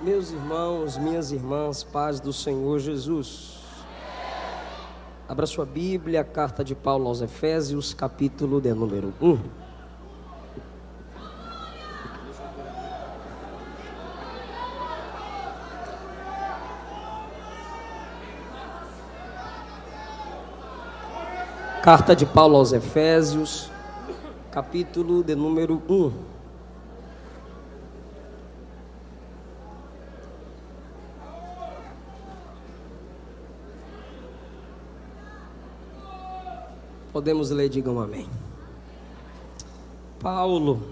Meus irmãos, minhas irmãs, paz do Senhor Jesus. Abra sua Bíblia, carta de Paulo aos Efésios, capítulo de número 1. Carta de Paulo aos Efésios, capítulo de número 1. Podemos ler, digam amém. Paulo,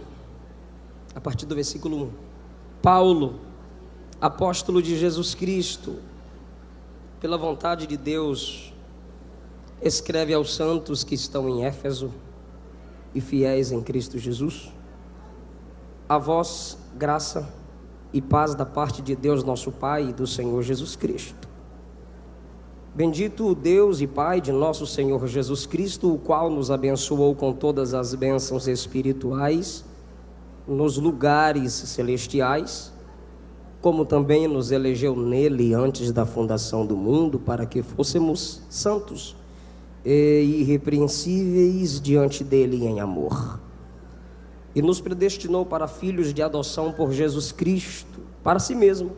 a partir do versículo 1. Paulo, apóstolo de Jesus Cristo, pela vontade de Deus, escreve aos santos que estão em Éfeso e fiéis em Cristo Jesus: a vós graça e paz da parte de Deus nosso Pai e do Senhor Jesus Cristo. Bendito o Deus e Pai de nosso Senhor Jesus Cristo, o qual nos abençoou com todas as bênçãos espirituais nos lugares celestiais, como também nos elegeu nele antes da fundação do mundo, para que fôssemos santos e irrepreensíveis diante dele em amor. E nos predestinou para filhos de adoção por Jesus Cristo, para si mesmo,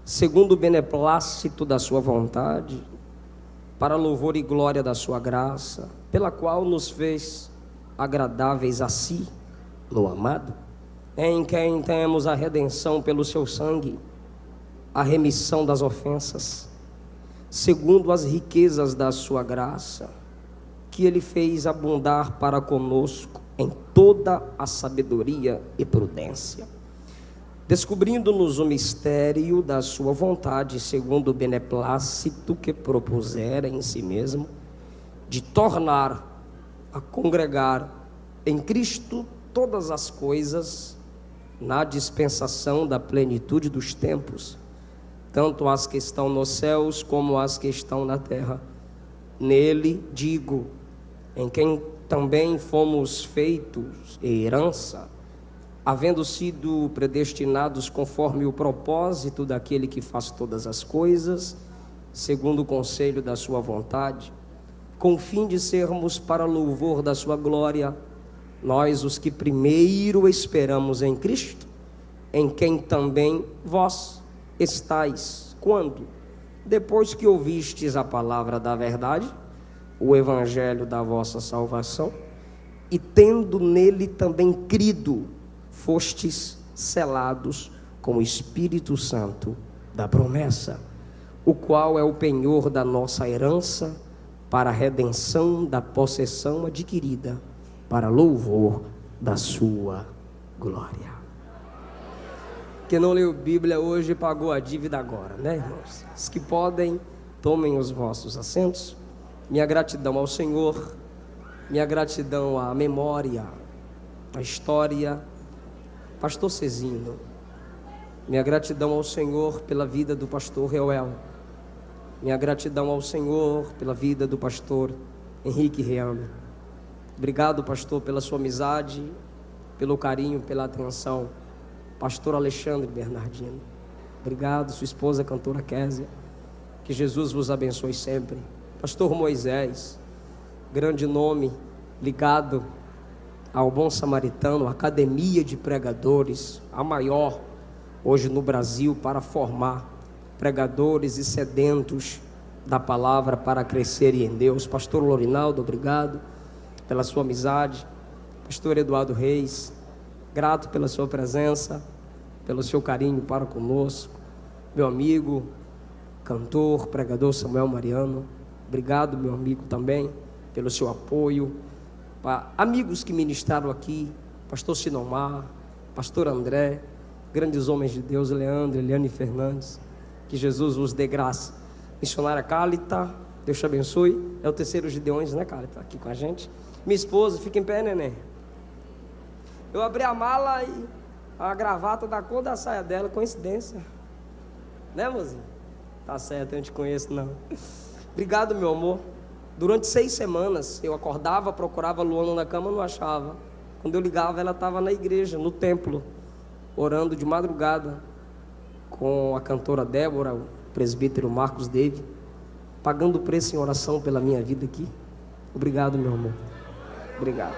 segundo o beneplácito da sua vontade, para louvor e glória da sua graça, pela qual nos fez agradáveis a si, no amado, em quem temos a redenção pelo seu sangue, a remissão das ofensas, segundo as riquezas da sua graça, que ele fez abundar para conosco em toda a sabedoria e prudência, descobrindo-nos o mistério da sua vontade, segundo o beneplácito que propusera em si mesmo, de tornar a congregar em Cristo todas as coisas, na dispensação da plenitude dos tempos, tanto as que estão nos céus como as que estão na terra. Nele, digo, em quem também fomos feitos herança, havendo sido predestinados conforme o propósito daquele que faz todas as coisas, segundo o conselho da sua vontade, com o fim de sermos para louvor da sua glória, nós os que primeiro esperamos em Cristo, em quem também vós estáis, quando? Depois que ouvistes a palavra da verdade, o evangelho da vossa salvação, e tendo nele também crido, fostes selados com o Espírito Santo da promessa, o qual é o penhor da nossa herança, para a redenção da possessão adquirida, para louvor da sua glória. Quem não leu Bíblia hoje pagou a dívida agora, né, irmãos? Os que podem, tomem os vossos assentos. Minha gratidão ao Senhor, minha gratidão à memória, à história, pastor Cezinho, minha gratidão ao Senhor pela vida do pastor Reuel, minha gratidão ao Senhor pela vida do pastor Henrique Reame. Obrigado, pastor, pela sua amizade, pelo carinho, pela atenção. Pastor Alexandre Bernardino, obrigado, sua esposa cantora Késia, que Jesus vos abençoe sempre. Pastor Moisés, grande nome ligado ao Bom Samaritano, academia de pregadores, a maior hoje no Brasil para formar pregadores e sedentos da palavra para crescerem em Deus. Pastor Lorinaldo, obrigado pela sua amizade. Pastor Eduardo Reis, grato pela sua presença, pelo seu carinho para conosco. Meu amigo, cantor, pregador Samuel Mariano, obrigado, meu amigo, também pelo seu apoio. Amigos que ministraram aqui, pastor Sinomar, pastor André, grandes homens de Deus, Leandro, Eliane Fernandes, que Jesus vos dê graça. Missionária Cálita, Deus te abençoe. É o terceiro Gideões, né, Cálita, aqui com a gente. Minha esposa, fica em pé, neném. Eu abri a mala e a gravata da cor da saia dela, coincidência, né, mozinho? Tá certo, eu não te conheço não. Obrigado, meu amor. Durante 6 semanas eu acordava, procurava a Luana na cama, não achava. Quando eu ligava, ela estava na igreja, no templo, orando de madrugada, com a cantora Débora, o presbítero Marcos David, pagando o preço em oração pela minha vida aqui. Obrigado, meu amor. Obrigado.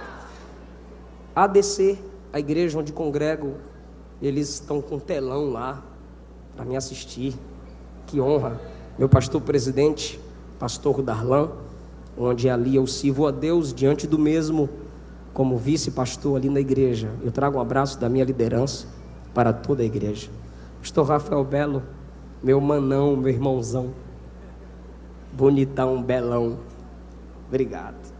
ADC, a igreja onde congrego, eles estão com um telão lá para me assistir. Que honra. Meu pastor presidente, pastor Darlan, onde ali eu sirvo a Deus diante do mesmo como vice-pastor ali na igreja. Eu trago um abraço da minha liderança para toda a igreja. Pastor Rafael Belo, meu manão, meu irmãozão, bonitão, belão. Obrigado.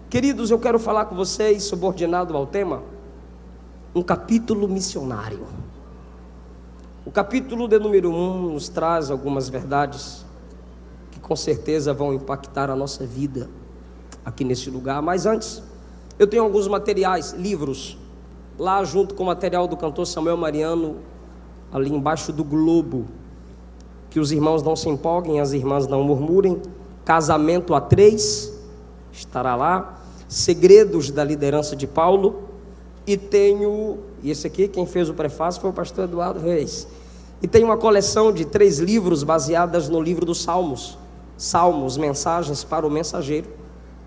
Queridos, eu quero falar com vocês, subordinado ao tema, um capítulo missionário. O capítulo de número 1 nos traz algumas verdades que com certeza vão impactar a nossa vida aqui nesse lugar. Mas antes, eu tenho alguns materiais, livros, lá junto com o material do cantor Samuel Mariano, ali embaixo do globo. Que os irmãos não se empolguem, as irmãs não murmurem. Casamento a 3 estará lá. Segredos da liderança de Paulo. E esse aqui, quem fez o prefácio foi o pastor Eduardo Reis. E tem uma coleção de 3 livros baseadas no livro dos Salmos. Salmos, mensagens para o mensageiro.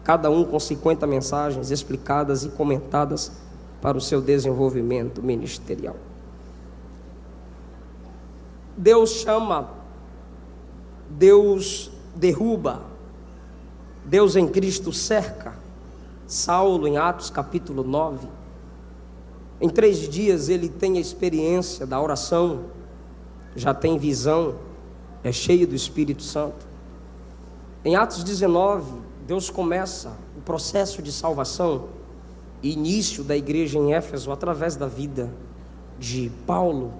Cada um com 50 mensagens explicadas e comentadas para o seu desenvolvimento ministerial. Deus chama, Deus derruba, Deus em Cristo cerca. Saulo, em Atos capítulo 9, em 3 dias ele tem a experiência da oração, já tem visão, é cheio do Espírito Santo. Em Atos 19, Deus começa o processo de salvação, início da igreja em Éfeso, através da vida de Paulo.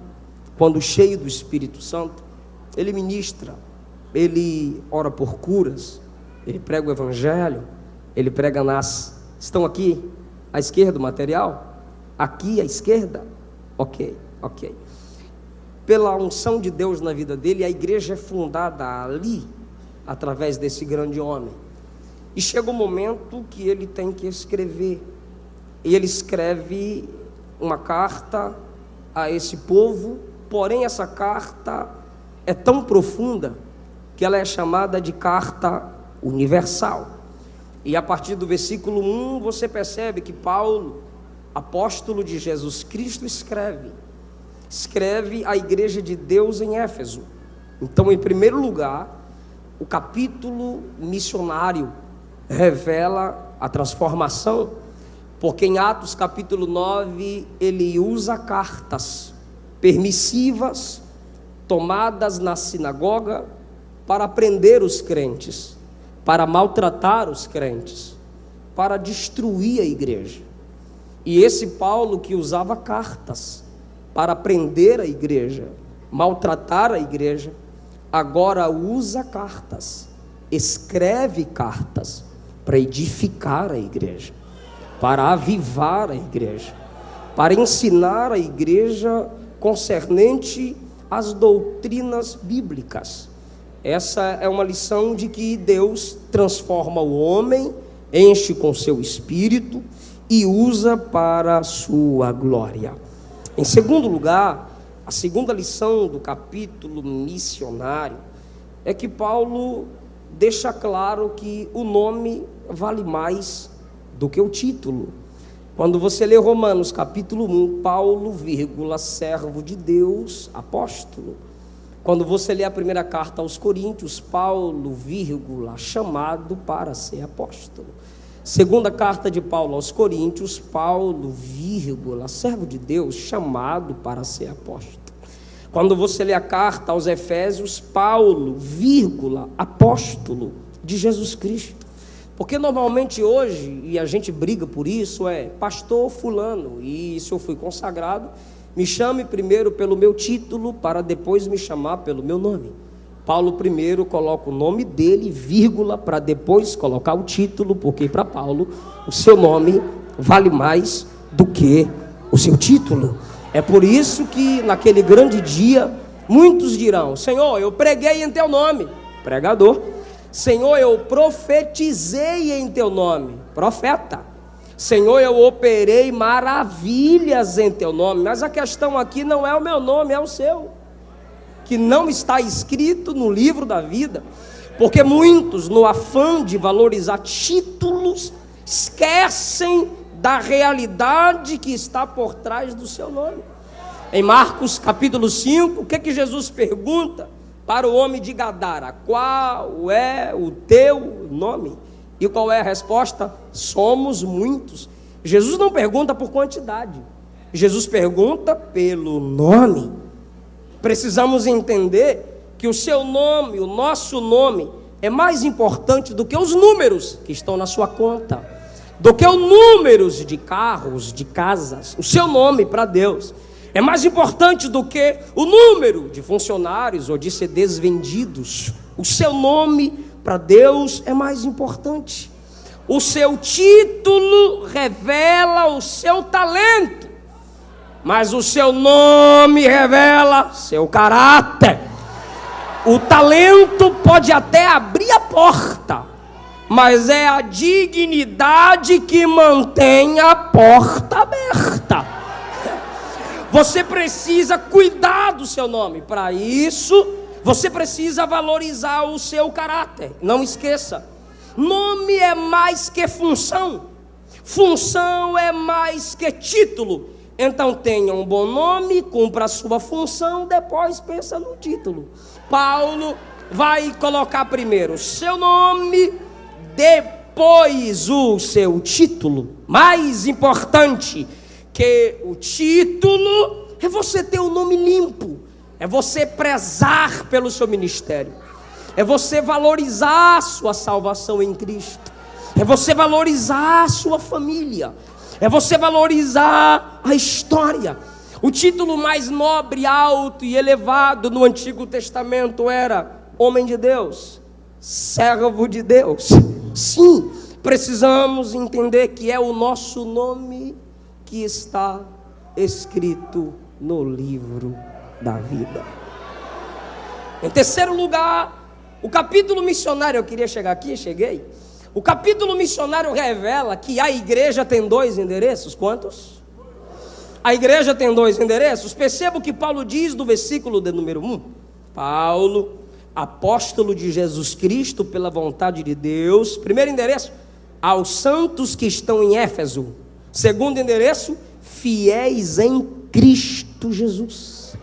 Quando cheio do Espírito Santo, ele ministra, ele ora por curas, ele prega o evangelho, ele prega estão aqui à esquerda o material? Aqui à esquerda? Ok. Pela unção de Deus na vida dele, a igreja é fundada ali, através desse grande homem. E chega um momento que ele tem que escrever. E ele escreve uma carta a esse povo, porém essa carta é tão profunda que ela é chamada de carta universal. E a partir do versículo 1 você percebe que Paulo, apóstolo de Jesus Cristo, escreve à igreja de Deus em Éfeso. Então, em primeiro lugar, o capítulo missionário revela a transformação, porque em Atos capítulo 9 ele usa cartas permissivas tomadas na sinagoga para prender os crentes, para maltratar os crentes, para destruir a igreja. E esse Paulo que usava cartas para prender a igreja, maltratar a igreja, agora usa cartas, escreve cartas para edificar a igreja, para avivar a igreja, para ensinar a igreja concernente às doutrinas bíblicas. Essa é uma lição de que Deus transforma o homem, enche com seu espírito e usa para a sua glória. Em segundo lugar, a segunda lição do capítulo missionário é que Paulo deixa claro que o nome vale mais do que o título. Quando você lê Romanos capítulo 1, Paulo, servo de Deus, apóstolo. Quando você lê a primeira carta aos Coríntios, Paulo, chamado para ser apóstolo. Segunda carta de Paulo aos Coríntios, Paulo, servo de Deus, chamado para ser apóstolo. Quando você lê a carta aos Efésios, Paulo, apóstolo de Jesus Cristo. Porque normalmente hoje, e a gente briga por isso, pastor fulano, e se eu fui consagrado, me chame primeiro pelo meu título, para depois me chamar pelo meu nome. Paulo primeiro coloca o nome dele, para depois colocar o título, porque para Paulo o seu nome vale mais do que o seu título. É por isso que naquele grande dia, muitos dirão: Senhor, eu preguei em teu nome, pregador. Senhor, eu profetizei em teu nome, profeta. Senhor, eu operei maravilhas em teu nome. Mas a questão aqui não é o meu nome, é o seu. que não está escrito no livro da vida, porque muitos, no afã de valorizar títulos, esquecem da realidade que está por trás do seu nome. Em Marcos capítulo 5, o que Jesus pergunta para o homem de Gadara? Qual é o teu nome? E qual é a resposta? Somos muitos. Jesus não pergunta por quantidade, Jesus pergunta pelo nome. Precisamos entender que o seu nome, o nosso nome, é mais importante do que os números que estão na sua conta, do que os números de carros, de casas. O seu nome para Deus é mais importante do que o número de funcionários ou de CDs vendidos. O seu nome para Deus é mais importante. O seu título revela o seu talento, mas o seu nome revela seu caráter. O talento pode até abrir a porta, mas é a dignidade que mantém a porta aberta. Você precisa cuidar do seu nome. Para isso, você precisa valorizar o seu caráter. Não esqueça, nome é mais que função. Função é mais que título. Então tenha um bom nome, cumpra a sua função, depois pensa no título. Paulo vai colocar primeiro o seu nome, depois o seu título. Mais importante que o título é você ter o nome limpo, é você prezar pelo seu ministério, é você valorizar a sua salvação em Cristo, é você valorizar a sua família, é você valorizar a história. O título mais nobre, alto e elevado no Antigo Testamento era homem de Deus, servo de Deus. Sim, precisamos entender que é o nosso nome que está escrito no livro da vida. Em terceiro lugar, o capítulo missionário, eu queria chegar aqui, cheguei. O capítulo missionário revela que a igreja tem dois endereços. Quantos? A igreja tem dois endereços. Perceba o que Paulo diz no versículo de número 1. Paulo, apóstolo de Jesus Cristo pela vontade de Deus. Primeiro endereço, aos santos que estão em Éfeso. Segundo endereço, fiéis em Cristo Jesus.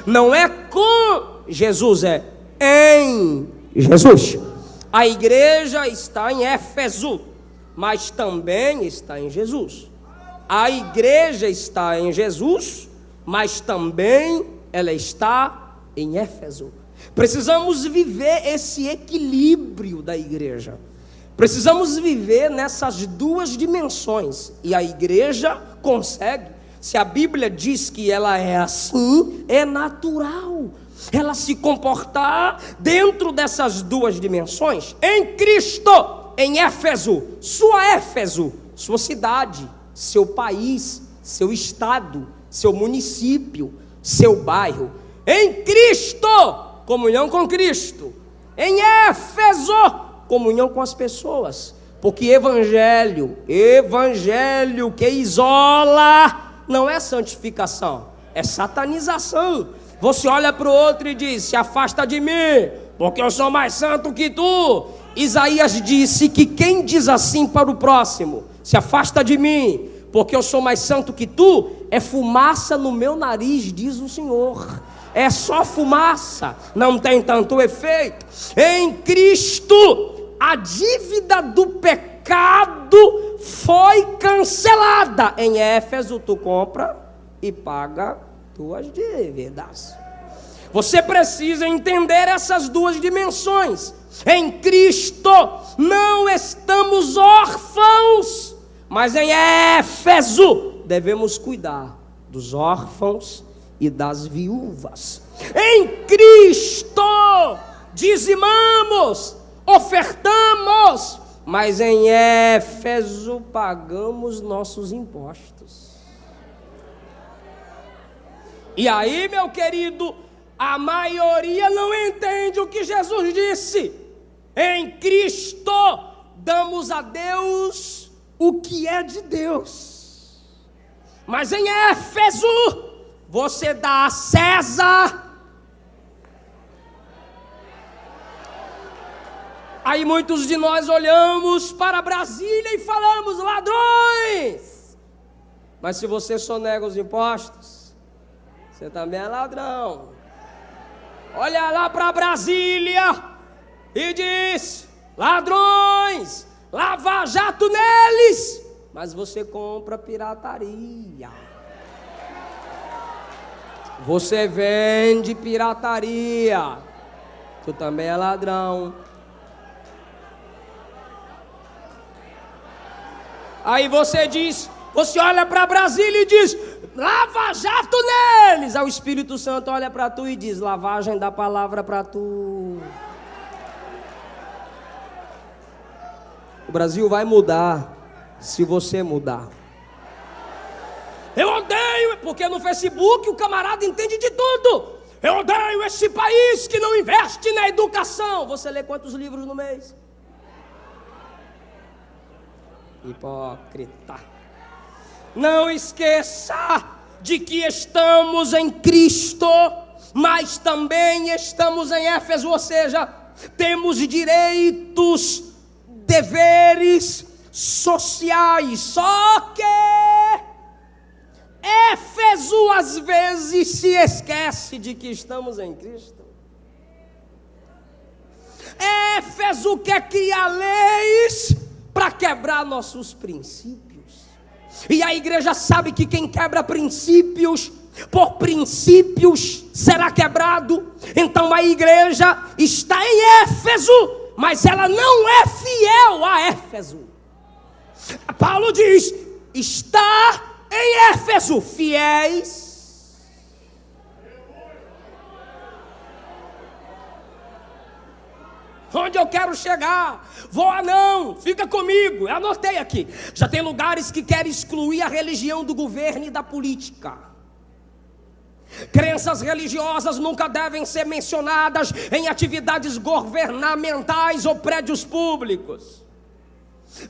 Não é com Jesus, é em Jesus. A igreja está em Éfeso, mas também está em Jesus. A igreja está em Jesus, mas também ela está em Éfeso. Precisamos viver esse equilíbrio da igreja. Precisamos viver nessas duas dimensões. E a igreja consegue. Se a Bíblia diz que ela é assim, é natural ela se comportar dentro dessas duas dimensões. Em Cristo, em Éfeso, sua cidade, seu país, seu estado, seu município, seu bairro. Em Cristo, comunhão com Cristo. Em Éfeso, comunhão com as pessoas. Porque evangelho que isola, não é santificação, é satanização. Você olha para o outro e diz: se afasta de mim, porque eu sou mais santo que tu. Isaías disse que quem diz assim para o próximo: se afasta de mim, porque eu sou mais santo que tu, é fumaça no meu nariz, diz o Senhor. É só fumaça, não tem tanto efeito. Em Cristo, a dívida do pecado foi cancelada. Em Éfeso, tu compra e paga tuas dívidas. Você precisa entender essas duas dimensões. Em Cristo não estamos órfãos, mas em Éfeso devemos cuidar dos órfãos e das viúvas. Em Cristo dizimamos, ofertamos, mas em Éfeso pagamos nossos impostos. E aí, meu querido, a maioria não entende o que Jesus disse. Em Cristo damos a Deus o que é de Deus, mas em Éfeso você dá a César Aí muitos de nós olhamos para Brasília e falamos: ladrões! Mas se você sonega os impostos, você também é ladrão. Olha lá para Brasília e diz: ladrões, Lava Jato neles, mas você compra pirataria. Você vende pirataria, tu também é ladrão. Aí você diz, você olha para Brasília e diz: Lava Jato neles. Aí o Espírito Santo olha para tu e diz: lavagem da palavra para tu. O Brasil vai mudar se você mudar. Eu odeio, porque no Facebook o camarada entende de tudo. Eu odeio esse país que não investe na educação. Você lê quantos livros no mês? Hipócrita. Não esqueça de que estamos em Cristo, mas também estamos em Éfeso, ou seja, temos direitos, deveres sociais. Só que Éfeso às vezes se esquece de que estamos em Cristo. Éfeso quer criar leis para quebrar nossos princípios. E a igreja sabe que quem quebra princípios, por princípios será quebrado. Então a igreja está em Éfeso, mas ela não é fiel a Éfeso. Paulo diz: está em Éfeso fiéis. Onde eu quero chegar? Voa não, fica comigo. Eu anotei aqui. Já tem lugares que querem excluir a religião do governo e da política. Crenças religiosas nunca devem ser mencionadas em atividades governamentais ou prédios públicos.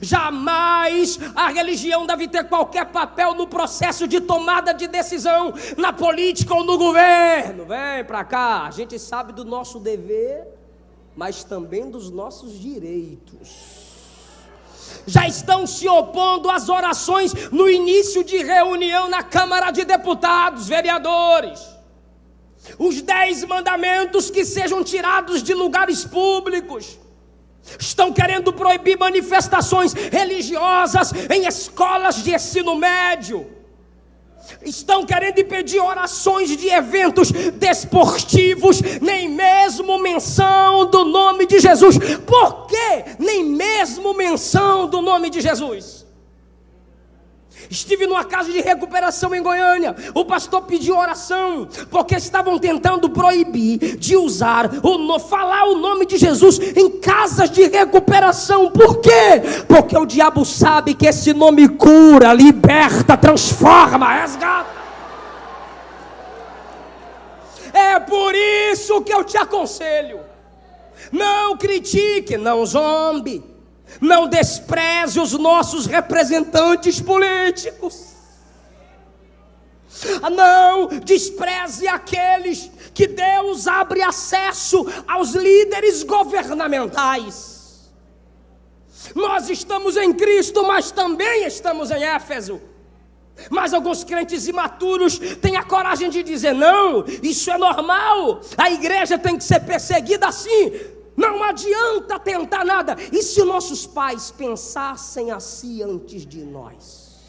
Jamais a religião deve ter qualquer papel no processo de tomada de decisão, na política ou no governo. Vem pra cá, a gente sabe do nosso dever, mas também dos nossos direitos. Já estão se opondo às orações no início de reunião na Câmara de Deputados, vereadores. Os 10 mandamentos que sejam tirados de lugares públicos. Estão querendo proibir manifestações religiosas em escolas de ensino médio. Estão querendo impedir orações de eventos desportivos, nem mesmo menção do nome de Jesus. Por quê? Nem mesmo menção do nome de Jesus. Estive numa casa de recuperação em Goiânia. O pastor pediu oração, porque estavam tentando proibir de usar, falar o nome de Jesus em casas de recuperação. Por quê? Porque o diabo sabe que esse nome cura, liberta, transforma, resgata. É por isso que eu te aconselho: não critique, não zombe, não despreze os nossos representantes políticos. Não despreze aqueles que Deus abre acesso aos líderes governamentais. Nós estamos em Cristo, mas também estamos em Éfeso. Mas alguns crentes imaturos têm a coragem de dizer: não, isso é normal, a igreja tem que ser perseguida assim. Não adianta tentar nada. E se nossos pais pensassem assim antes de nós?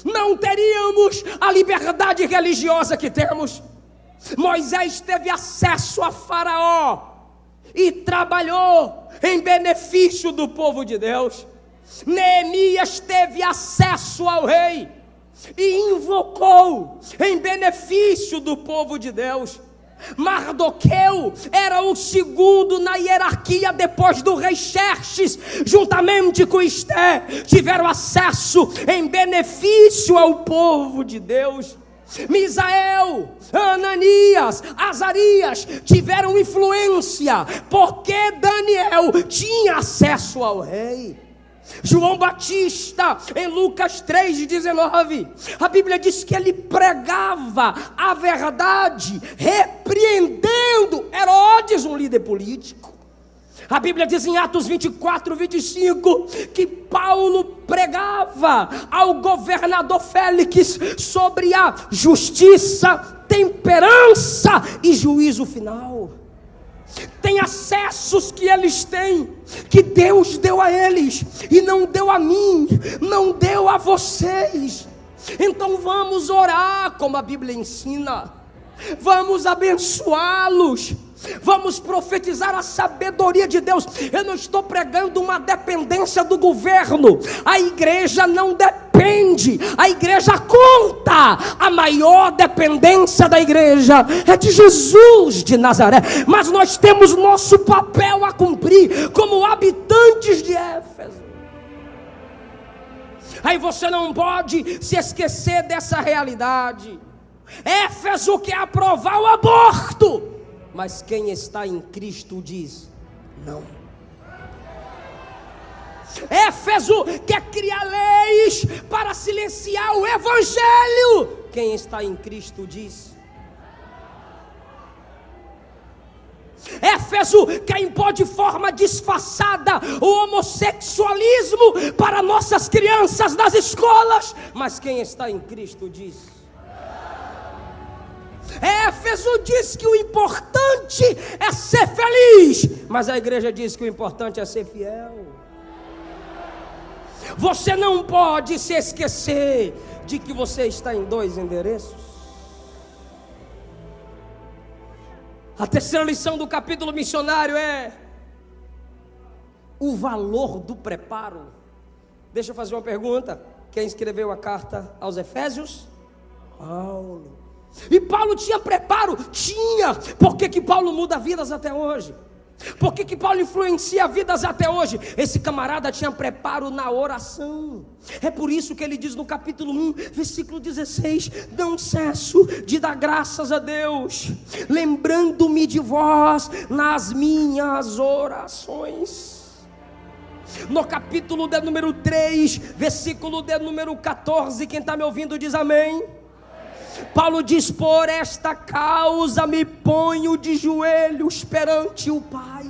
Não teríamos a liberdade religiosa que temos. Moisés teve acesso a Faraó e trabalhou em benefício do povo de Deus. Neemias teve acesso ao rei e invocou em benefício do povo de Deus. Mardoqueu era o segundo na hierarquia depois do rei Xerxes, juntamente com Esté, tiveram acesso em benefício ao povo de Deus. Misael, Ananias, Azarias tiveram influência, porque Daniel tinha acesso ao rei. João Batista, em Lucas 3,19, a Bíblia diz que ele pregava a verdade, repreendendo Herodes, um líder político. A Bíblia diz em Atos 24, 25, que Paulo pregava ao governador Félix sobre a justiça, temperança e juízo final. Tem acessos que eles têm, que Deus deu a eles, e não deu a mim, não deu a vocês. Então vamos orar como a Bíblia ensina, vamos abençoá-los, vamos profetizar a sabedoria de Deus. Eu não estou pregando uma dependência do governo. A igreja não depende, a igreja conta. A maior dependência da igreja é de Jesus de Nazaré. Mas nós temos nosso papel a cumprir como habitantes de Éfeso. Aí você não pode se esquecer dessa realidade. Éfeso quer aprovar o aborto, mas quem está em Cristo diz não. Éfeso quer criar leis para silenciar o evangelho. Quem está em Cristo diz. Éfeso quer impor de forma disfarçada o homossexualismo para nossas crianças nas escolas, mas quem está em Cristo diz. Éfeso diz que o importante é ser feliz, mas a igreja diz que o importante é ser fiel. Você não pode se esquecer de que você está em 2 endereços. A terceira lição do capítulo missionário é o valor do preparo. Deixa eu fazer uma pergunta. Quem escreveu a carta aos Efésios? Paulo. E Paulo tinha preparo? Tinha. Por que Paulo muda vidas até hoje? Por que Paulo influencia vidas até hoje? Esse camarada tinha preparo na oração. É por isso que ele diz no capítulo 1, versículo 16: não cesso de dar graças a Deus, lembrando-me de vós nas minhas orações. No capítulo de número 3, versículo de número 14, quem está me ouvindo diz amém. Paulo diz: por esta causa me ponho de joelhos perante o Pai.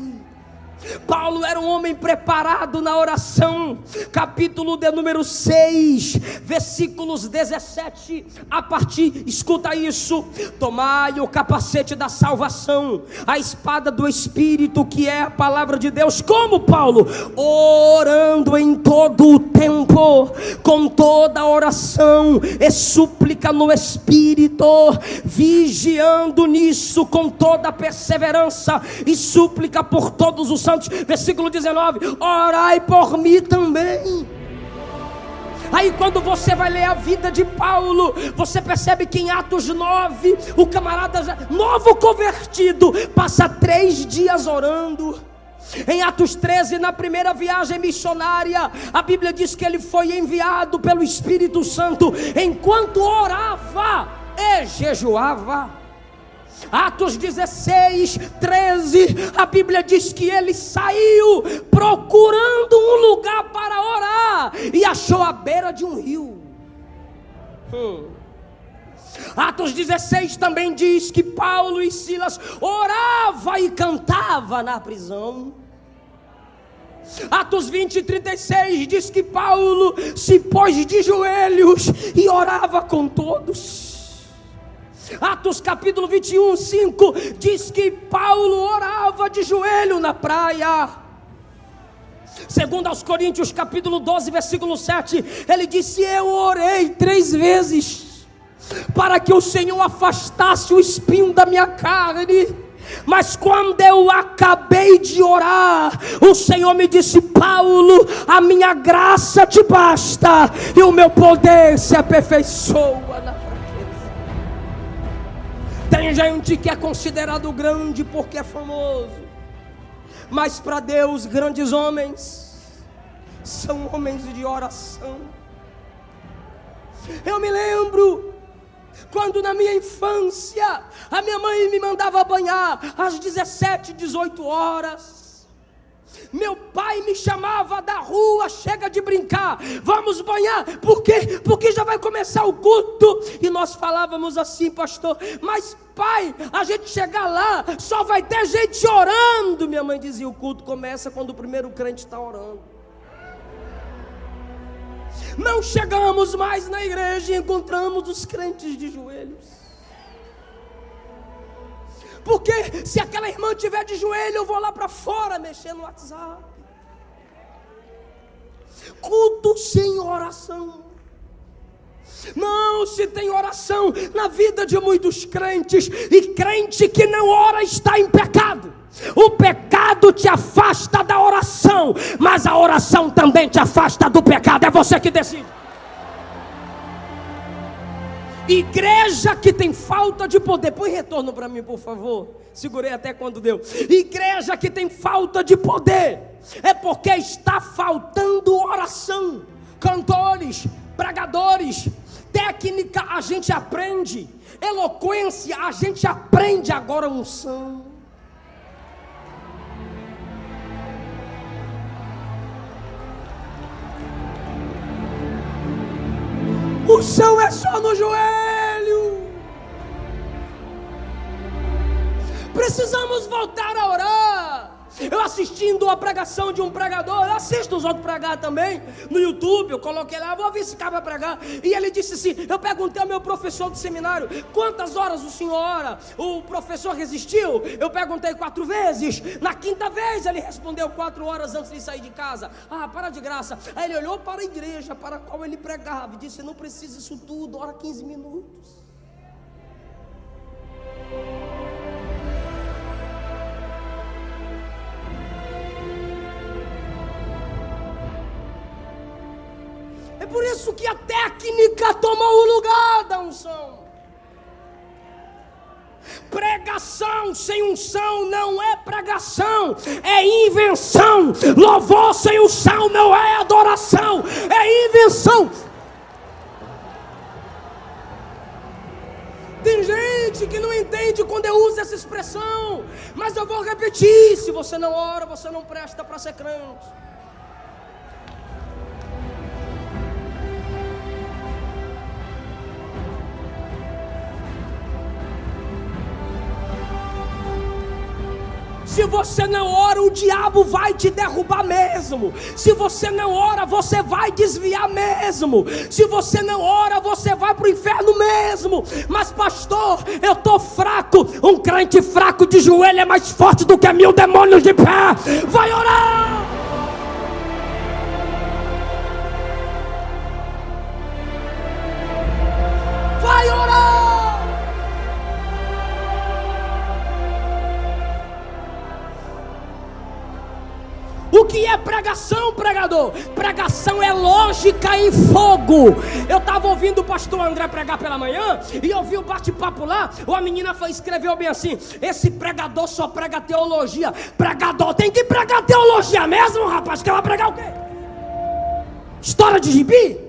Paulo era um homem preparado na oração. Capítulo de número 6, versículos 17 a partir, escuta isso: tomai o capacete da salvação, a espada do Espírito, que é a palavra de Deus. Como Paulo? Orando em todo o tempo, com toda oração e súplica no Espírito, vigiando nisso com toda perseverança e súplica por todos os santos. Versículo 19: orai por mim também. Aí quando você vai ler a vida de Paulo, você percebe que em Atos 9, o camarada novo convertido passa 3 dias orando. Em Atos 13, na primeira viagem missionária, a Bíblia diz que ele foi enviado pelo Espírito Santo enquanto orava e jejuava. Atos 16, 13, a Bíblia diz que ele saiu procurando um lugar para orar e achou à beira de um rio. Atos 16 também diz que Paulo e Silas orava e cantava na prisão. Atos 20, 36 diz que Paulo se pôs de joelhos e orava com todos. Atos capítulo 21, 5 diz que Paulo orava de joelho na praia. Segundo aos Coríntios capítulo 12, versículo 7, ele disse: eu orei 3 vezes para que o Senhor afastasse o espinho da minha carne, mas quando eu acabei de orar, o Senhor me disse: Paulo, a minha graça te basta e o meu poder se aperfeiçoa na fraqueza. Tem gente que é considerado grande porque é famoso, mas para Deus grandes homens são homens de oração. Eu me lembro quando na minha infância a minha mãe me mandava banhar às 17, 18 horas. Meu pai me chamava da rua, chega de brincar, vamos banhar. Por quê? Porque já vai começar o culto. E nós falávamos assim, pastor, mas pai, a gente chegar lá, só vai ter gente orando. Minha mãe dizia, o culto começa quando o primeiro crente está orando. Não chegamos mais na igreja e encontramos os crentes de joelhos. Porque se aquela irmã estiver de joelho, eu vou lá para fora mexer no WhatsApp. Culto sem oração. Não se tem oração na vida de muitos crentes. E crente que não ora está em pecado. O pecado te afasta da oração, mas a oração também te afasta do pecado. É você que decide. Igreja que tem falta de poder. Põe retorno para mim, por favor. Segurei até quando deu. Igreja que tem falta de poder é porque está faltando oração. Cantores, pregadores, técnica a gente aprende, eloquência a gente aprende, agora unção. O chão é só no joelho. Precisamos voltar a orar. Eu assistindo a pregação de um pregador, eu assisto os outros pregar também no YouTube, eu coloquei lá, vou ver esse cara vai pregar. E ele disse assim, eu perguntei ao meu professor do seminário, quantas horas o senhor ora? O professor resistiu, eu perguntei 4 vezes, na 5ª vez ele respondeu 4 horas antes de sair de casa. Ah, para de graça. Aí ele olhou para a igreja para a qual ele pregava e disse, não precisa isso tudo, ora 15 minutos. É por isso que a técnica tomou o lugar da unção. Pregação sem unção não é pregação, é invenção. Louvor sem unção não é adoração, é invenção. Tem gente que não entende quando eu uso essa expressão, mas eu vou repetir: se você não ora, você não presta para ser crente. Se você não ora, o diabo vai te derrubar mesmo. Se você não ora, você vai desviar mesmo. Se você não ora, você vai para o inferno mesmo. Mas pastor, eu estou fraco. Um crente fraco de joelho é mais forte do que 1000 demônios de pé. Vai orar! Vai orar! O que é pregação, pregador? Pregação é lógica em fogo. Eu estava ouvindo o pastor André pregar pela manhã e eu vi o bate-papo lá. A menina escreveu bem assim: esse pregador só prega teologia. Pregador tem que pregar teologia mesmo, rapaz? Que ela pregar o quê? História de gibi?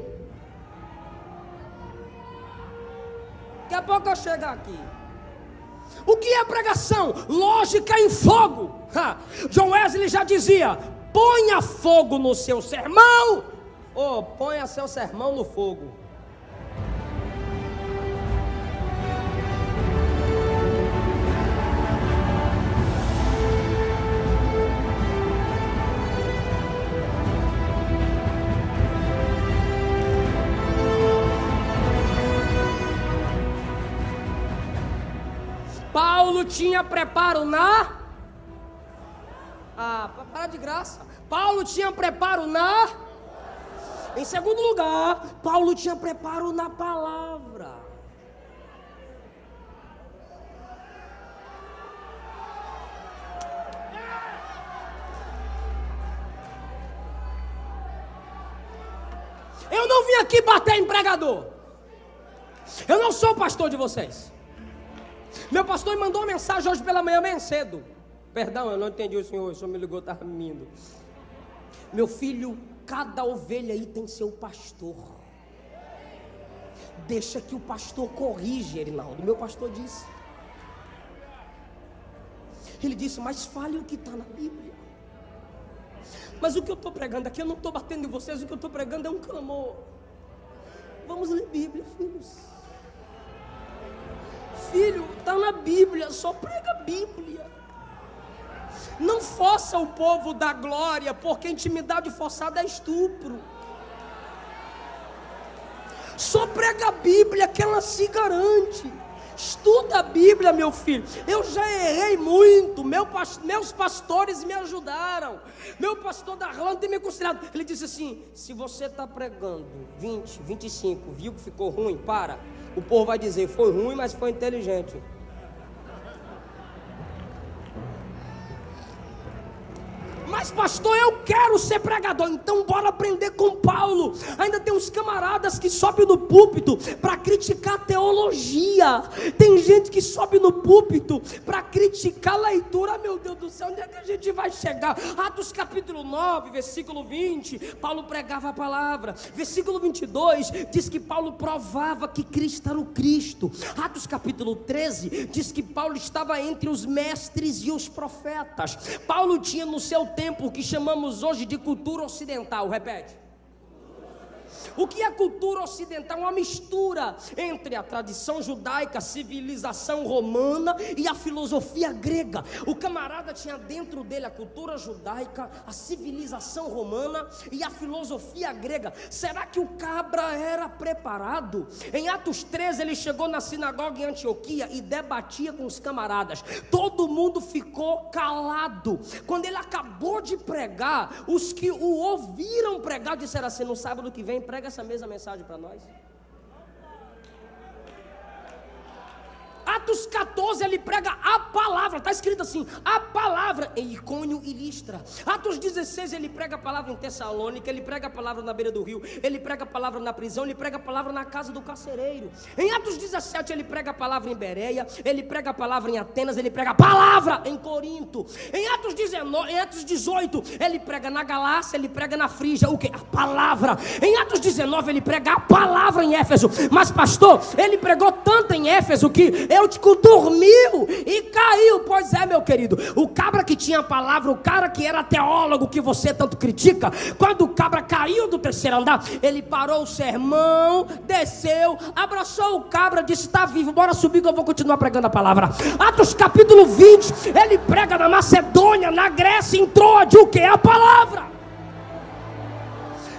Daqui a pouco eu chego aqui. O que é pregação? Lógica em fogo. John Wesley já dizia: ponha fogo no seu sermão, ou ponha seu sermão no fogo. Paulo tinha preparo na... para de graça. Paulo tinha preparo na... Em segundo lugar, Paulo tinha preparo na palavra. Eu não vim aqui bater em pregador. Eu não sou o pastor de vocês. Meu pastor me mandou uma mensagem hoje pela manhã bem cedo. Perdão, eu não entendi o senhor me ligou, estava rindo. Meu filho, cada ovelha aí tem seu pastor. Deixa que o pastor corrige, Erinaldo. Meu pastor disse. Ele disse, mas fale o que está na Bíblia. Mas o que eu estou pregando aqui, eu não estou batendo em vocês, o que eu estou pregando é um clamor. Vamos ler Bíblia, filhos. Filho, está na Bíblia, só prega a Bíblia. Não força o povo da glória, porque intimidade forçada é estupro. Só prega a Bíblia que ela se garante. Estuda a Bíblia, meu filho. Eu já errei muito. Meus pastores me ajudaram. Meu pastor Darlan tem me considerado. Ele disse assim: se você está pregando 20, 25, viu que ficou ruim, para. O povo vai dizer: foi ruim, mas foi inteligente. Mas pastor, eu quero ser pregador. Então bora aprender com Paulo. Ainda tem uns camaradas que sobem no púlpito para criticar a teologia. Tem gente que sobe no púlpito para criticar a leitura. Meu Deus do céu, onde é que a gente vai chegar? Atos capítulo 9, versículo 20, Paulo pregava a palavra. Versículo 22 diz que Paulo provava que Cristo era o Cristo. Atos capítulo 13 diz que Paulo estava entre os mestres e os profetas. Paulo tinha no seu tempo o que chamamos hoje de cultura ocidental. Repete. O que é cultura ocidental? Uma mistura entre a tradição judaica, a civilização romana e a filosofia grega. O camarada tinha dentro dele a cultura judaica, a civilização romana e a filosofia grega. Será que o cabra era preparado? Em Atos 13 ele chegou na sinagoga em Antioquia e debatia com os camaradas. Todo mundo ficou calado. Quando ele acabou de pregar, os que o ouviram pregar disseram assim: no sábado que vem prega essa mesma mensagem para nós. Atos 14 ele prega a palavra, está escrito assim, a palavra em Icônio e Listra. Atos 16 ele prega a palavra em Tessalônica, ele prega a palavra na beira do rio, ele prega a palavra na prisão, ele prega a palavra na casa do carcereiro. Em Atos 17 ele prega a palavra em Bereia, ele prega a palavra em Atenas, ele prega a palavra em Corinto. Em Atos 18 ele prega na Galácia, ele prega na Frígia, o que? A palavra. Em Atos 19 ele prega a palavra em Éfeso. Mas pastor, ele pregou tanto em Éfeso que Eutico dormiu e caiu. Pois é, meu querido, o cabra que tinha a palavra, o cara que era teólogo que você tanto critica, quando o cabra caiu do terceiro andar, ele parou o sermão, desceu, abraçou o cabra, disse: está vivo, bora subir que eu vou continuar pregando a palavra. Atos capítulo 20 ele prega na Macedônia, na Grécia, em Troade, o que é a palavra.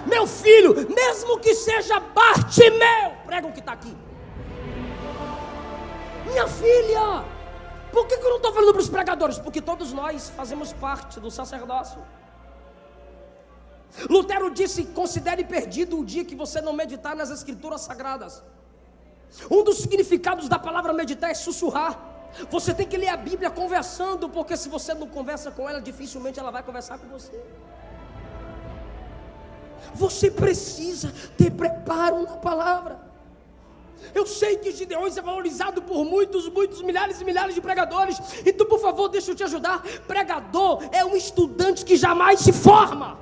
Meu filho, mesmo que seja Bartimeu, prega o que está aqui. Minha filha, por que eu não estou falando para os pregadores? Porque todos nós fazemos parte do sacerdócio. Lutero disse: considere perdido o dia que você não meditar nas escrituras sagradas. Um dos significados da palavra meditar é sussurrar. Você tem que ler a Bíblia conversando, porque se você não conversa com ela, dificilmente ela vai conversar com você. Você precisa ter preparo na palavra. Eu sei que Gideões é valorizado por muitos, milhares e milhares de pregadores. Então, por favor, deixa eu te ajudar. Pregador é um estudante que jamais se forma.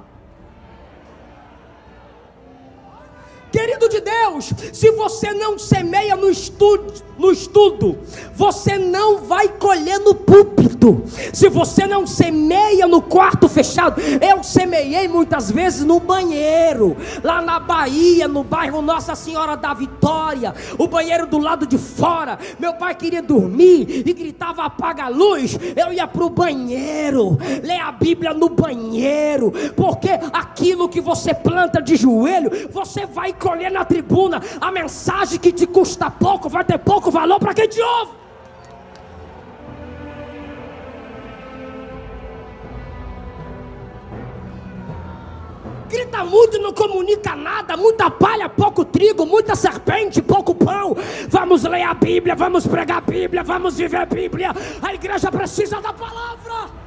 Querido de Deus, se você não semeia no estudo, você não vai colher no púlpito. Se você não semeia no quarto fechado, eu semeei muitas vezes no banheiro, lá na Bahia, no bairro Nossa Senhora da Vitória, o banheiro do lado de fora. Meu pai queria dormir e gritava: apaga a luz. Eu ia para o banheiro, ler a Bíblia no banheiro, porque aquilo que você planta de joelho, você vai colher na tribuna. A mensagem que te custa pouco vai ter pouco valor para quem te ouve. Grita muito e não comunica nada, muita palha, pouco trigo, muita serpente, pouco pão. Vamos ler a Bíblia, vamos pregar a Bíblia, vamos viver a Bíblia. A igreja precisa da palavra.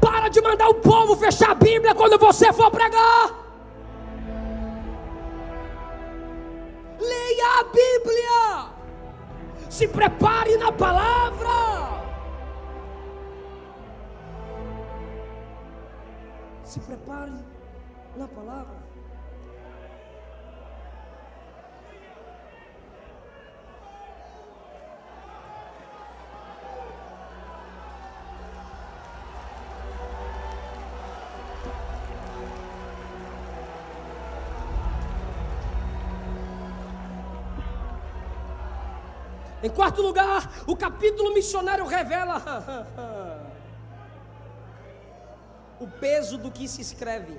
Para de mandar o povo fechar a Bíblia quando você for pregar. Leia a Bíblia. Se prepare na palavra. Se prepare na palavra. Em quarto lugar, o capítulo missionário revela o peso do que se escreve.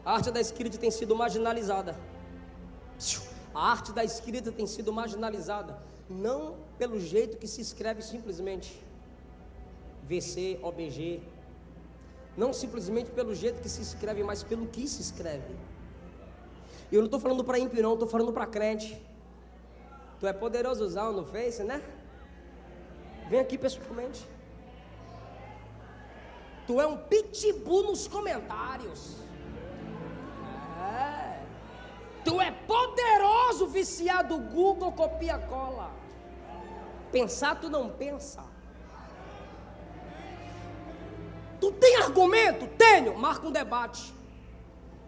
A arte da escrita tem sido marginalizada. A arte da escrita tem sido marginalizada, não pelo jeito que se escreve simplesmente, VC, OBG, não simplesmente pelo jeito que se escreve, mas pelo que se escreve. E eu não estou falando para ímpio não, estou falando para crente. Tu é poderosozão no Face, né? Vem aqui pessoalmente. Tu é um pitbull nos comentários. Tu é poderoso, viciado Google, copia cola. Pensar tu não pensa. Tu tem argumento? Tenho. Marca um debate.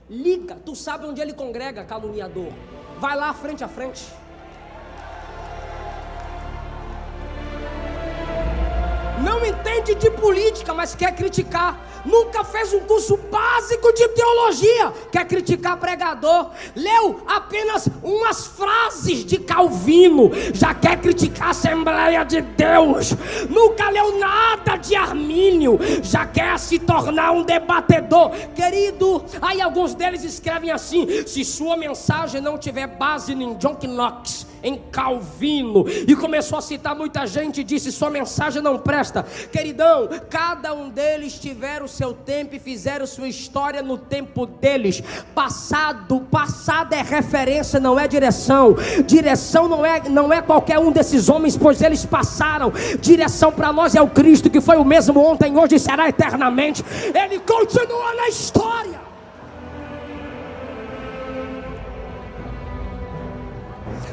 Liga. Tu sabe onde ele congrega, caluniador. Vai lá frente a frente. Não entende de política, mas quer criticar. Nunca fez um curso básico de teologia, quer criticar pregador. Leu apenas umas frases de Calvino, já quer criticar a Assembleia de Deus. Nunca leu nada de Armínio, já quer se tornar um debatedor. Querido, aí alguns deles escrevem assim: se sua mensagem não tiver base em John Knox, em Calvino, e começou a citar muita gente e disse: sua mensagem não presta. Queridão, cada um deles tiveram o seu tempo e fizeram sua história no tempo deles. Passado é referência, não é direção. Direção não é qualquer um desses homens, pois eles passaram. Direção para nós é o Cristo, que foi o mesmo ontem, hoje e será eternamente. Ele continua na história.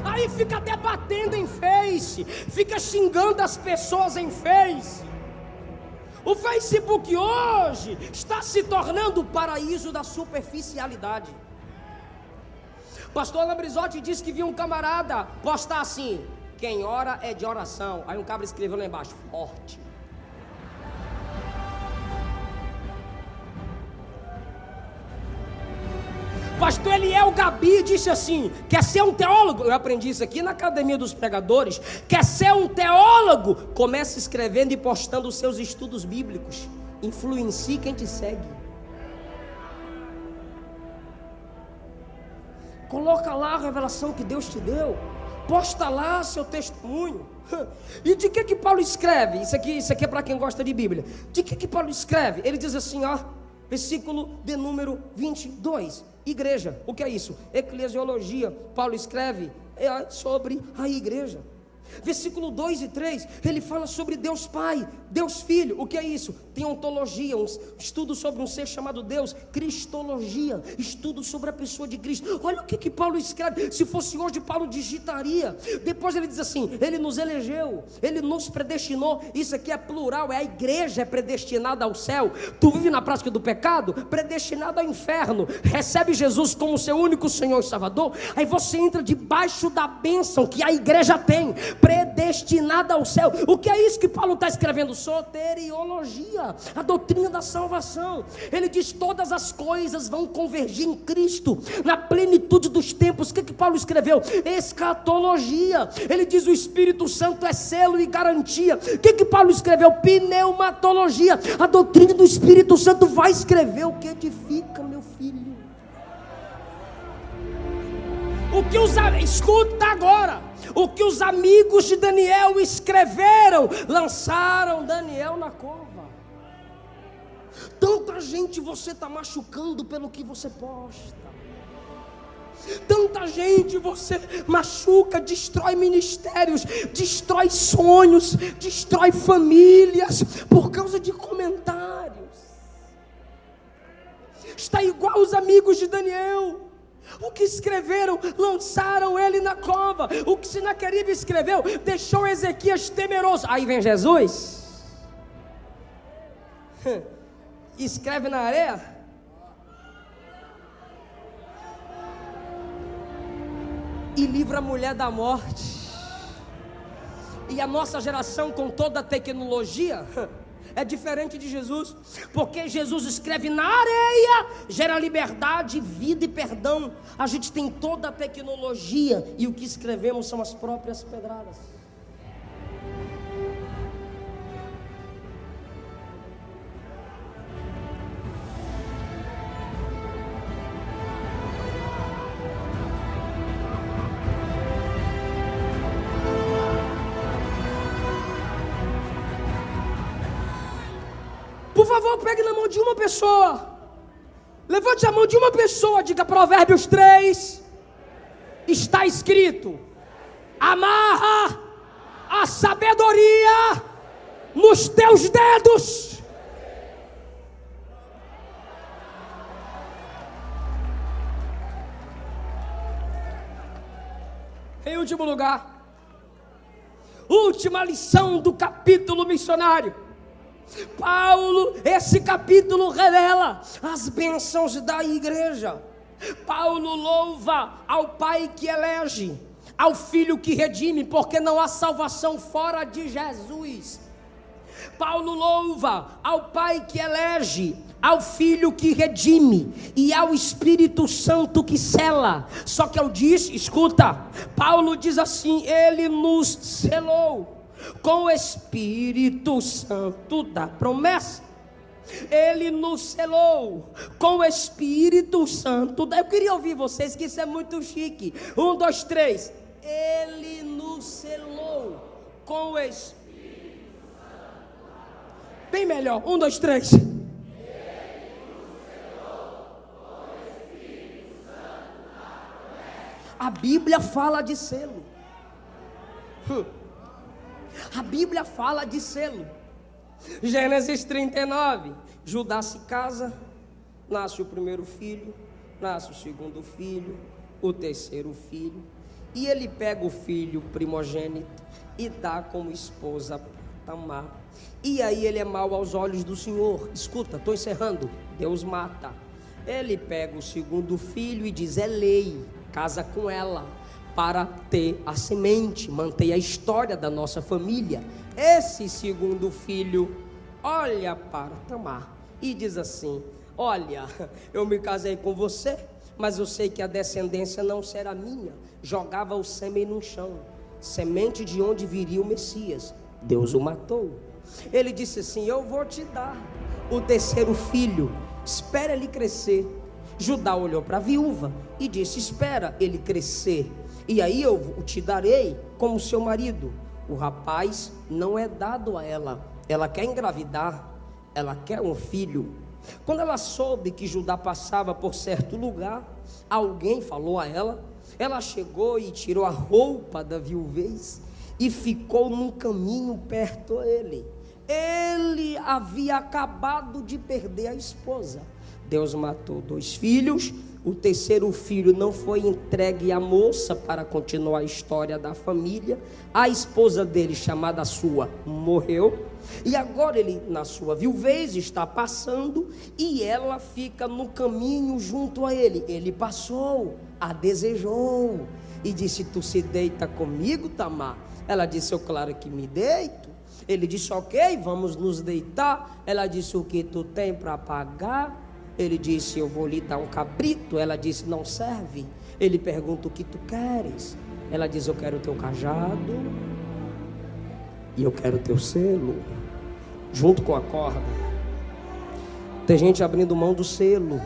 Aí fica debatendo em Face, fica xingando as pessoas em Face. O Facebook hoje está se tornando o paraíso da superficialidade. Pastor Alan Brizotti disse que viu um camarada postar assim: quem ora é de oração. Aí um cabra escreveu lá embaixo: forte. Pastor Eliel Gabi disse assim: quer ser um teólogo? Eu aprendi isso aqui na Academia dos Pregadores. Quer ser um teólogo? Comece escrevendo e postando os seus estudos bíblicos. Influencie quem te segue. Coloca lá a revelação que Deus te deu. Posta lá seu testemunho. E de que Paulo escreve? Isso aqui é para quem gosta de Bíblia. De que Paulo escreve? Ele diz assim, ó, versículo de número 22. Igreja, o que é isso? Eclesiologia. Paulo escreve sobre a igreja. Versículo 2 e 3, ele fala sobre Deus Pai, Deus Filho. O que é isso? Tem ontologia, um estudo sobre um ser chamado Deus. Cristologia, estudo sobre a pessoa de Cristo. Olha o que Paulo escreve. Se fosse hoje, Paulo digitaria. Depois ele diz assim: ele nos elegeu, ele nos predestinou. Isso aqui é plural, é a igreja é predestinada ao céu. Tu vive na prática do pecado, predestinado ao inferno. Recebe Jesus como seu único Senhor e Salvador. Aí você entra debaixo da bênção que a igreja tem, predestinada ao céu. O que é isso que Paulo está escrevendo? Soteriologia, a doutrina da salvação. Ele diz: todas as coisas vão convergir em Cristo, na plenitude dos tempos. O que Paulo escreveu? Escatologia. Ele diz: o Espírito Santo é selo e garantia. O que Paulo escreveu? Pneumatologia. A doutrina do Espírito Santo vai escrever o que edifica, meu filho. Escuta agora. O que os amigos de Daniel escreveram, lançaram Daniel na cova. Tanta gente você está machucando pelo que você posta. Tanta gente você machuca, destrói ministérios, destrói sonhos, destrói famílias por causa de comentários. Está igual os amigos de Daniel. O que escreveram, lançaram ele na cova. O que Sinaqueribe escreveu, deixou Ezequias temeroso. Aí vem Jesus. escreve na areia. E livra a mulher da morte. E a nossa geração, com toda a tecnologia, é diferente de Jesus, porque Jesus escreve na areia, gera liberdade, vida e perdão. A gente tem toda a tecnologia e o que escrevemos são as próprias pedradas. Por favor, pegue na mão de uma pessoa. Levante a mão de uma pessoa. Diga Provérbios 3. Está escrito: amarra a sabedoria nos teus dedos. Em último lugar, última lição do capítulo missionário. Paulo, esse capítulo revela as bênçãos da igreja. Paulo louva ao Pai que elege, ao Filho que redime, porque não há salvação fora de Jesus. Paulo louva ao Pai que elege, ao Filho que redime e ao Espírito Santo que sela. Só que eu disse, escuta, Paulo diz assim: ele nos selou com o Espírito Santo da promessa. Ele nos selou com o Espírito Santo. Eu queria ouvir vocês, que isso é muito chique. 1, 2, 3. Ele nos selou com o Espírito Santo. Bem melhor. 1, 2, 3. Ele nos selou com o Espírito Santo da promessa. A Bíblia fala de selo. A Bíblia fala de selo. Gênesis 39. Judá se casa, nasce o primeiro filho, nasce o segundo filho, o terceiro filho, e ele pega o filho primogênito e dá como esposa Tamar. E aí ele é mau aos olhos do Senhor. Escuta, estou encerrando. Deus mata. Ele pega o segundo filho e diz: é lei, casa com ela, para ter a semente, manter a história da nossa família. Esse segundo filho olha para Tamar e diz assim: olha, eu me casei com você, mas eu sei que a descendência não será minha. Jogava o sêmen no chão, semente de onde viria o Messias. Deus o matou. Ele disse assim: eu vou te dar o terceiro filho, espera ele crescer. Judá olhou para a viúva e disse: espera ele crescer, e aí eu te darei como seu marido. O rapaz não é dado a ela. Ela quer engravidar, ela quer um filho. Quando ela soube que Judá passava por certo lugar, alguém falou a ela. Ela chegou e tirou a roupa da viuvez e ficou num caminho perto a ele. Ele havia acabado de perder a esposa. Deus matou 2 filhos. O terceiro filho não foi entregue à moça para continuar a história da família. A esposa dele, chamada sua, morreu. E agora ele, na sua viuvez, está passando e ela fica no caminho junto a ele. Ele passou, a desejou e disse: tu se deita comigo, Tamar? Ela disse: eu claro que me deito. Ele disse: ok, vamos nos deitar. Ela disse: o que tu tem para pagar? Ele disse: eu vou lhe dar um cabrito. Ela disse: não serve. Ele pergunta: o que tu queres? Ela diz: eu quero o teu cajado e eu quero o teu selo, junto com a corda. Tem gente abrindo mão do selo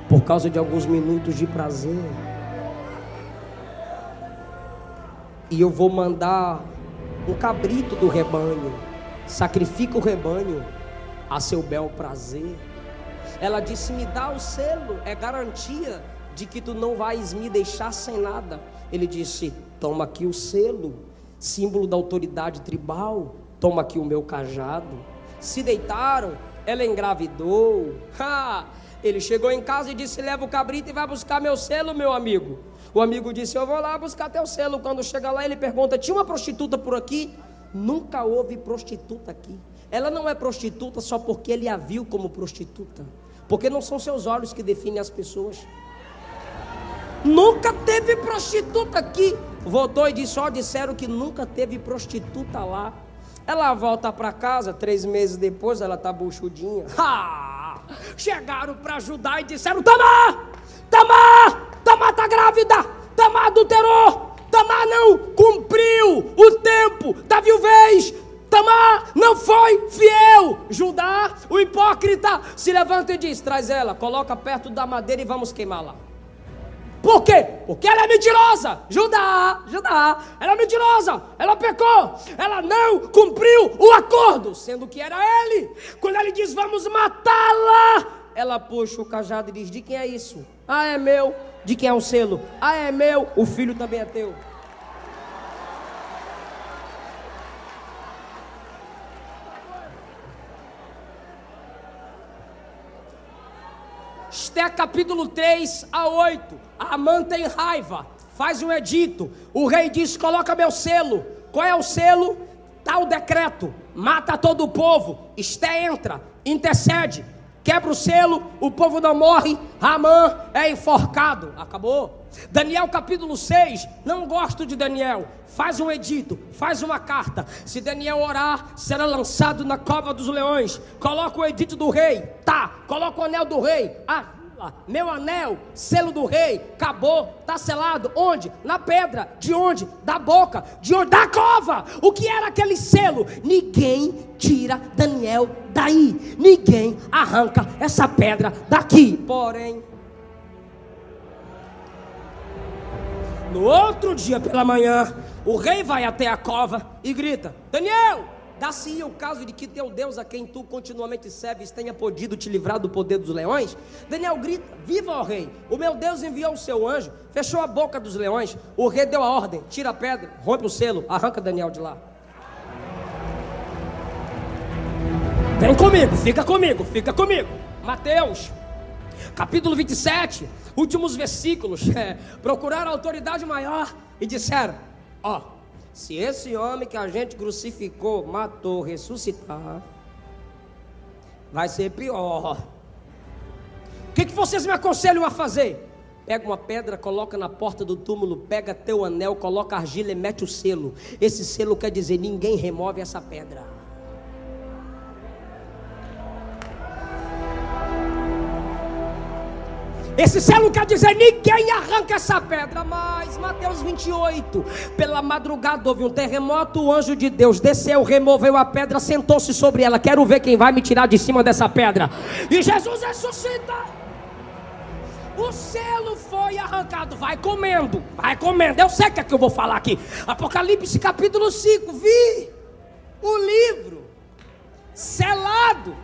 por causa de alguns minutos de prazer. E eu vou mandar um cabrito do rebanho. Sacrifica o rebanho a seu bel prazer. Ela disse: me dá o selo, é garantia de que tu não vais me deixar sem nada. Ele disse: toma aqui o selo, símbolo da autoridade tribal. Toma aqui o meu cajado. Se deitaram, ela engravidou. Ele chegou em casa e disse: leva o cabrito e vai buscar meu selo, meu amigo. O amigo disse: eu vou lá buscar teu selo. Quando chega lá, ele pergunta: tinha uma prostituta por aqui? Nunca houve prostituta aqui. ela não é prostituta só porque ele a viu como prostituta, porque não são seus olhos que definem as pessoas. Nunca teve prostituta aqui. Voltou e disse, disseram que nunca teve prostituta lá. Ela volta para casa, 3 meses depois, ela tá buchudinha. Chegaram para ajudar e disseram, Tamar tá grávida, Tamar adulterou, Tamar não cumpriu o tempo da viuvez, Tamar não foi fiel. Judá, o hipócrita, se levanta e diz, traz ela, coloca perto da madeira e vamos queimá-la. Por quê? Porque ela é mentirosa. Judá, ela é mentirosa, ela pecou, ela não cumpriu o acordo, sendo que era ele. Quando ele diz, vamos matá-la, ela puxa o cajado e diz, de quem é isso? É meu. De quem é o selo? É meu. O filho também é teu. Esté capítulo 3-8, Amã tem raiva, faz um edito, o rei diz, coloca meu selo. Qual é o selo? Tá o decreto, mata todo o povo. Esté entra, intercede, quebra o selo, o povo não morre, Amã é enforcado. Acabou. Daniel capítulo 6, não gosto de Daniel, faz um edito, faz uma carta, se Daniel orar, será lançado na cova dos leões. Coloca o edito do rei, coloca o anel do rei, meu anel, selo do rei, acabou, está selado. Onde? Na pedra. De onde? Da boca. De onde? Da cova. O que era aquele selo? Ninguém tira Daniel daí, ninguém arranca essa pedra daqui. Porém, no outro dia pela manhã, o rei vai até a cova e grita, Daniel, dá-se o caso de que teu Deus, a quem tu continuamente serves, tenha podido te livrar do poder dos leões? Daniel grita, viva ó rei, o meu Deus enviou o seu anjo, fechou a boca dos leões. O rei deu a ordem, tira a pedra, rompe o selo, arranca Daniel de lá. Vem comigo, fica comigo. Mateus capítulo 27, últimos versículos. Procuraram a autoridade maior e disseram, se esse homem que a gente crucificou, matou, ressuscitar, vai ser pior. O que vocês me aconselham a fazer? Pega uma pedra, coloca na porta do túmulo, pega teu anel, coloca argila e mete o selo. Esse selo quer dizer, ninguém remove essa pedra. Esse selo quer dizer, ninguém arranca essa pedra. Mas Mateus 28, pela madrugada houve um terremoto, o anjo de Deus desceu, removeu a pedra, sentou-se sobre ela. Quero ver quem vai me tirar de cima dessa pedra. E Jesus ressuscita. O selo foi arrancado. Vai comendo. Eu sei o que é que eu vou falar aqui. Apocalipse capítulo 5. Vi o livro selado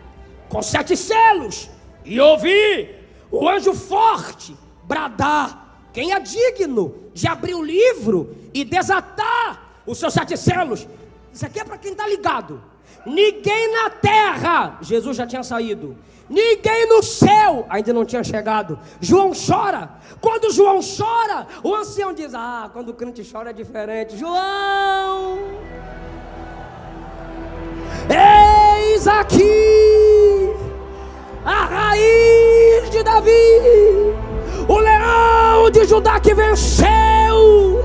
com 7 selos e ouvi o anjo forte bradar, quem é digno de abrir o livro e desatar os seus 7 selos? Isso aqui é para quem está ligado. Ninguém na terra, Jesus já tinha saído, ninguém no céu ainda não tinha chegado. João chora. Quando João chora, o ancião diz, quando o crente chora é diferente. João, eis aqui a raiz de Davi, o leão de Judá que venceu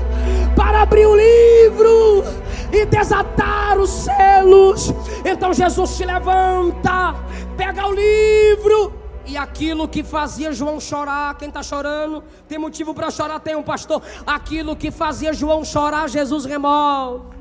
para abrir o livro e desatar os selos. Então Jesus se levanta, pega o livro, e aquilo que fazia João chorar, quem está chorando? Tem motivo para chorar, tem um pastor. Aquilo que fazia João chorar, Jesus remove.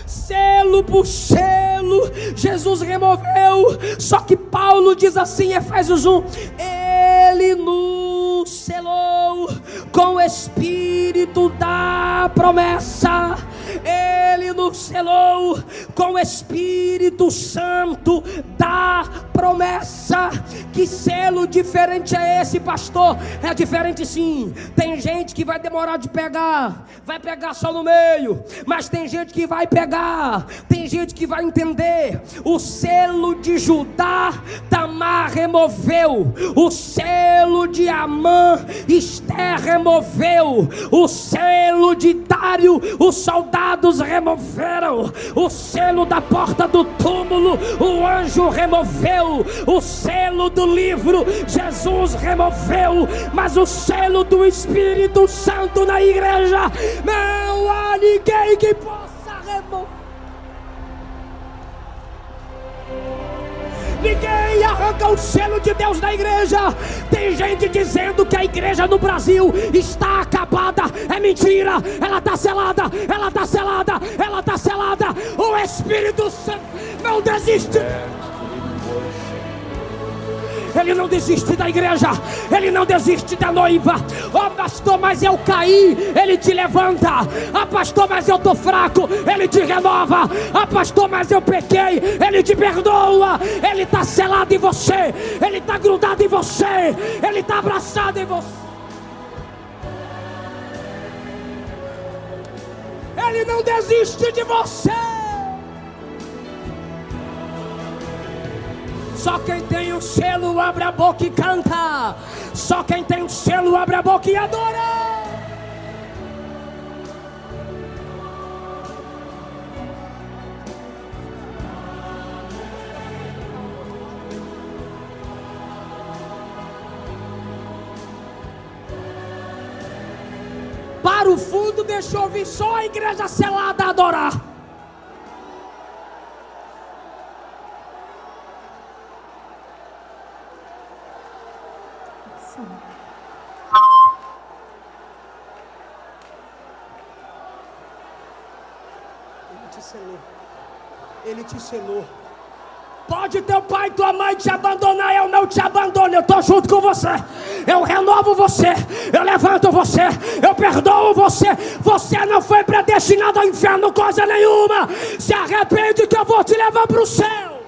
Selo por selo, Jesus removeu. Só que Paulo diz assim em Efésios 1, ele nos selou com o Espírito da promessa. Ele nos selou com o Espírito Santo da promessa. Que selo diferente é esse, pastor? É diferente sim. Tem gente que vai demorar de pegar, vai pegar só no meio, mas tem gente que vai pegar, tem gente que vai entender. O selo de Judá, Tamar removeu. O selo selo de Amã, Esther removeu. O selo de Dário, os soldados removeram. O selo da porta do túmulo, o anjo removeu. O selo do livro, Jesus removeu. Mas o selo do Espírito Santo na igreja, não há ninguém que possa remover. Ninguém arranca o selo de Deus da igreja. Tem gente dizendo que a igreja no Brasil está acabada. É mentira, ela está selada, ela está selada, ela está selada. O Espírito Santo não desiste. Ele não desiste da igreja, ele não desiste da noiva. Oh pastor, mas eu caí, ele te levanta. Ah pastor, mas eu estou fraco, ele te renova. Ah pastor, mas eu pequei, ele te perdoa. Ele está selado em você, ele está grudado em você, ele está abraçado em você. Ele não desiste de você. Só quem tem o selo abre a boca e canta. Só quem tem o selo abre a boca e adora. Para o fundo, deixa eu ouvir só a igreja selada adorar. Ele te selou. Pode teu pai e tua mãe te abandonar, eu não te abandono, eu estou junto com você. Eu renovo você, eu levanto você, eu perdoo você. Você não foi predestinado ao inferno coisa nenhuma. Se arrepende que eu vou te levar para o céu.